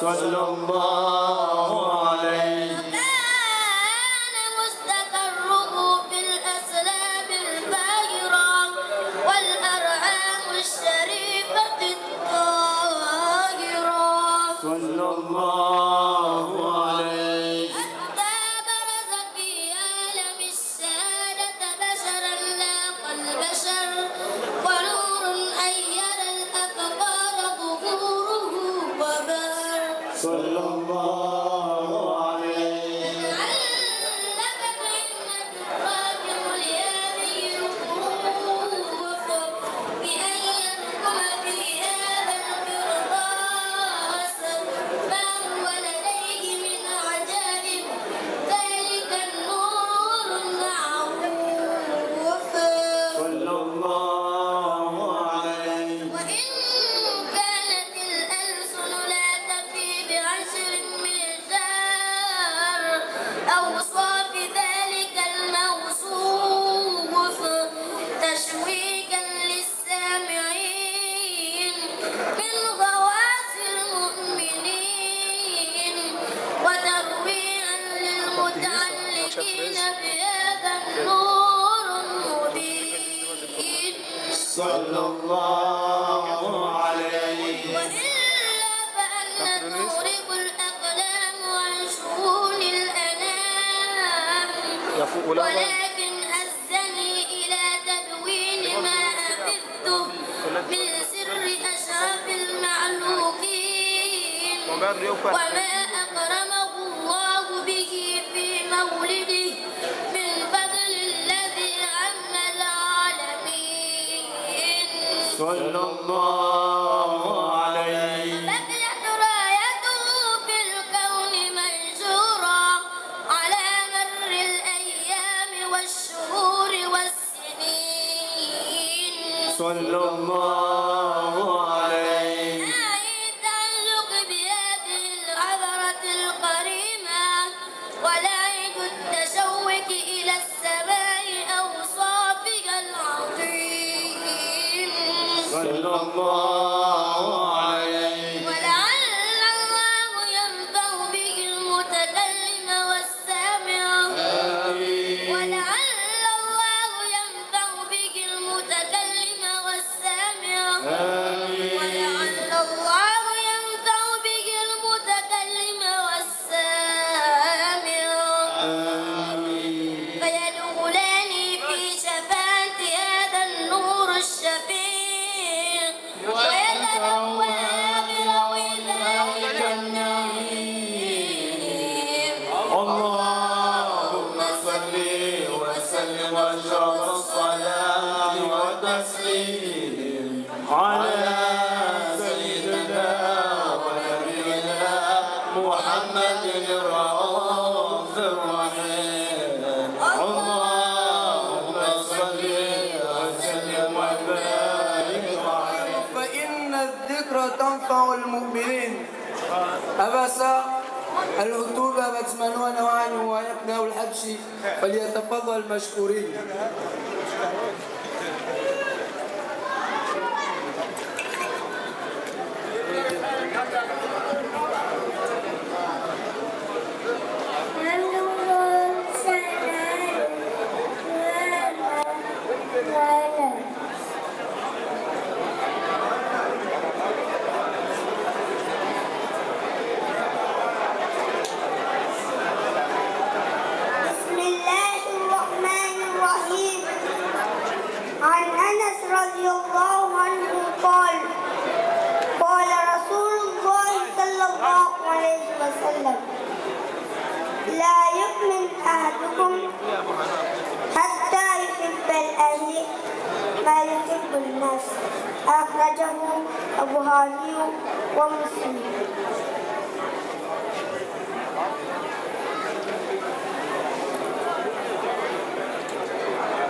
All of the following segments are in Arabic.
صلى الله عليه. كان مستقره في الأسلاب الباهرة والأرحام الشريفة الطاهرة صلى الله عليه. حتى برز في عالم الشهادة بشرا لاقى البشر ونور أيد الأفكار ظهوره وبهر صلى الله عليه. علق بين الراجع لهذه الروح بأن يحكم في هذا القرطاس ما هو لديه من عجائب ذلك النور المعروف. صلى الله عليه. وإن كانت الألسن لا تفي بعشر مقدار أوصاف ذلك الموصوف تشويقا للسامعين من غواص المؤمنين وترويعا للمتعلقين بهذا النور المبين. صلى الله عليه. وإلا فأن تغرب الأقلام عن شؤون الأنام ولكن هزني إلى تدوين ما أخذته من سر أشرف المعلوقين وما أكرمه الله به في مولده من فضل الذي عم العالمين. صلى الله عليه. بقيت رايته في الكون منشورا على مر الأيام والشهور والسنين. صلى الله عليه. ناهي التعلق بهذه العبرة القريمة ولاعب التشوق إلى السماء أوصافها العظيم. صلى الله عليه. ولعل الله ينفع به المتكلم والسامع ولعل الله ينفع به المتكلم والسامع ولعل الله ينفع به المتكلم والسامع فيدخلان في شفاعة هذا النور الشفيع ويتنوى بروضات النعيم. اللهم صل وسلم واشرف الصلاة والتسليم على سيدنا ونبينا محمد الرؤوف الرحيم. اللهم صل وسلم وبارك عليه. فإن الذكر تنفع المؤمنين. أبس الهتوب بتمنون عنه ويقنع الحبش فليتفضل مشكورين. بسم الله الرحمن الرحيم. عن أنس رضي الله عنه قال قال رسول الله صلى الله عليه وسلم لا يؤمن أحدكم حتى يحب الأهل ما يحب الناس. أخرجه البخاري ومسلم.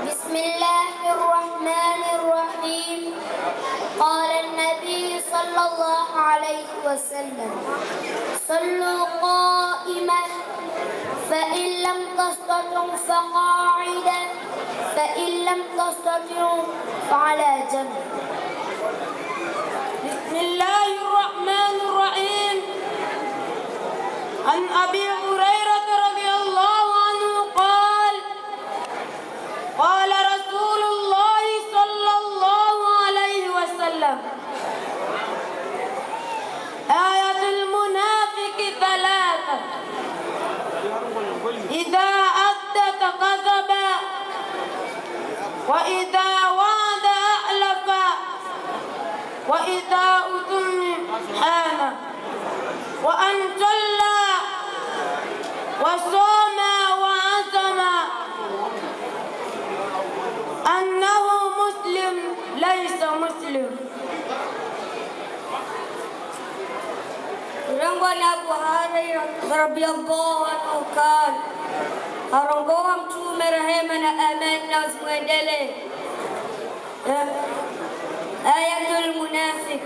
بسم الله الرحمن الرحيم. قال النبي صلى الله عليه وسلم صلوا قائما فإن لم تستطعوا فقاعدا فإن لم تستطيعوا فعلى جنب. بسم الله الرحمن الرحيم. سبحانه وأن صلى وصام وعزم أنه مسلم ليس مسلم. Rangwan Abu Hurairah radhiyallahu anhu qala harongoa Mtume rehema na amani na usimuendelee ayatul munafiq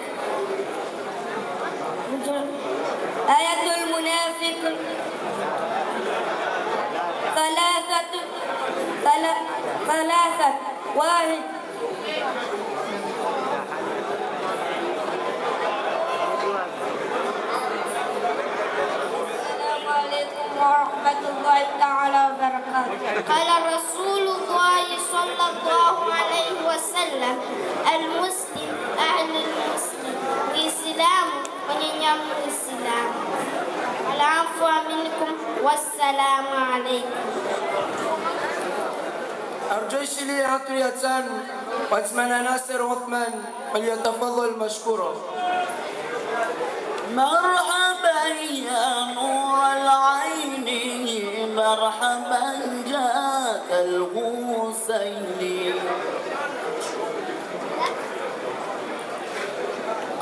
ثلاثة واحد ورحمة الله تعالى وبركاته. قال رسول الله صلى الله عليه وسلم المسلم أهل المسلم الإسلام ونيام الإسلام العفو منكم والسلام عليكم. أرجوش لي عطية وأتمنى ناصر عثمان فليتفضل مشكورا. مرحبا يا نور العين مرحبا جاك الحسين.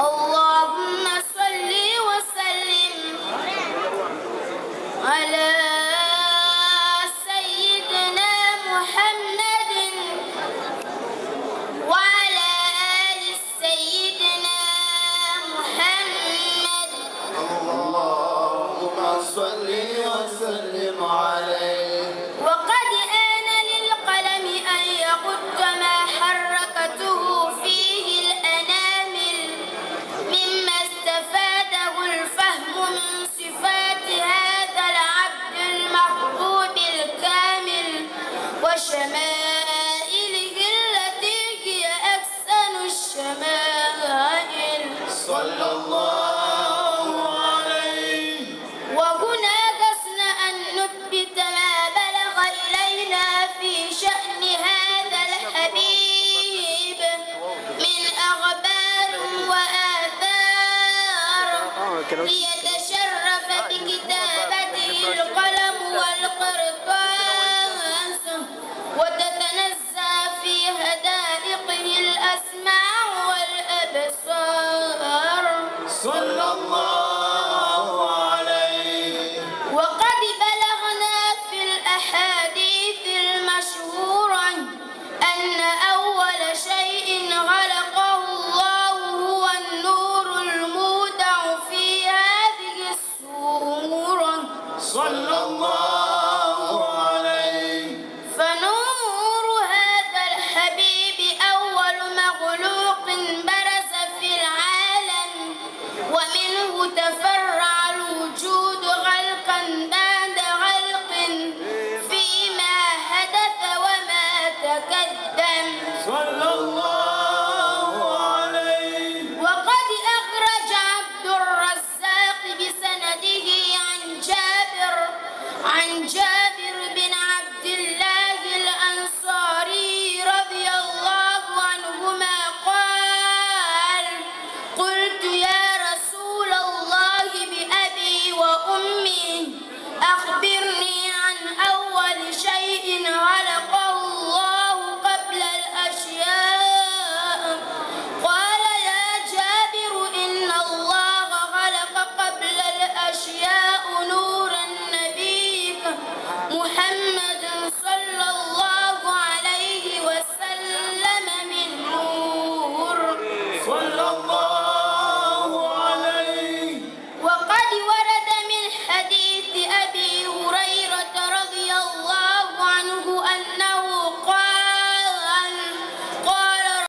اللهم صل وسلم على سيدنا محمد وعلى آل سيدنا محمد. اللهم صل وسلم عليه. وقد آن للقلم أن يقد ما حركته فيه الأنامل مما استفاده الفهم من صفات هذا العبد المحبوب الكامل وشمائله التي هي أحسن الشمائل صلى الله عليه. وهنا قصنا أن نثبت ما بلغ إلينا في شأن هذا الحبيب من أخبار وآثار ليتشرف بكتابته القلم والقرطاس وتتنزه في هدائقه الأسماع والأبصار. صلى الله عليه. وقد بلغنا في الأحاديث المشهورة أن أول شيء خلقه الله هو النور المودع في هذه السورة. صلى الله عليه. فنور هذا الحبيب أول مخلوق برز في العالم ومنه تفرع الوجود غلقا بعد غلق فيما حدث وما تقدم. صلى الله عليه. وقد أخرج عبد الرزاق بسنده عن جابر بن عبد الله الأنصاري رضي الله عنهما قال قلت يا رسول الله بأبي وأمي أخبرني عن أول شيء خلقه الله قبل الأشياء. قال يا جابر إن الله خلق قبل الأشياء نورا نبيك محمد صلى الله عليه وسلم من نور. صلى الله